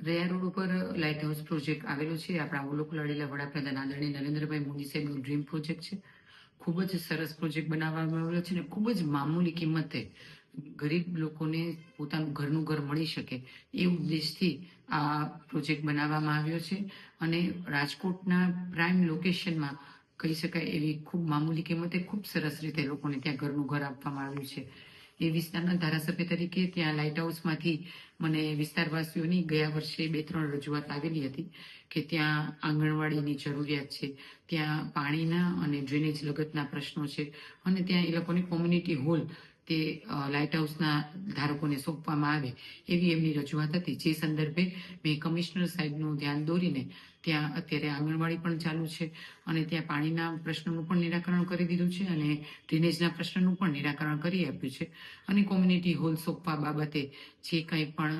રયા રોડ ઉપર light house project આવેલો છે. આપણા અવલોક લાડીલા વડાપ્રધાન આદરણીય નરેન્દ્રભાઈ મોદી સાહેબનું ડ્રીમ પ્રોજેક્ટ છે. ખૂબ જ સરસ પ્રોજેક્ટ બનાવવામાં આવેલો છે ને ખૂબ જ મામૂલી કિંમતે ગરીબ લોકોને પોતાનું ઘરનું ઘર મળી શકે એ ઉદ્દેશથી આ પ્રોજેક્ટ બનાવવામાં આવ્યો છે. અને રાજકોટના પ્રાઇમ લોકેશનમાં કહી શકાય એવી ખૂબ મામૂલી કિંમતે ખૂબ સરસ રીતે લોકોને ત્યાં ઘરનું ઘર આપવામાં આવ્યું છે. એ વિસ્તારના ધારાસભ્ય તરીકે ત્યાં લાઇટ હાઉસમાંથી મને વિસ્તારવાસીઓની ગયા વર્ષે 2-3 રજૂઆત આવેલી હતી કે ત્યાં આંગણવાડીની જરૂરિયાત છે, ત્યાં પાણીના અને ડ્રેનેજ લગતના પ્રશ્નો છે અને ત્યાં એ લોકોની કોમ્યુનિટી હોલ તે લાઇટ હાઉસના ધારકોને સોંપવામાં આવે એવી એમની રજૂઆત હતી. જે સંદર્ભે મેં કમિશનર સાહેબનું ધ્યાન દોરીને ત્યાં અત્યારે આંગણવાડી પણ ચાલુ છે અને ત્યાં પાણીના પ્રશ્નનું પણ નિરાકરણ કરી દીધું છે અને ડ્રેનેજના પ્રશ્નનું પણ નિરાકરણ કરી આપ્યું છે. અને કોમ્યુનિટી હોલ સોંપવા બાબતે જે કંઈ પણ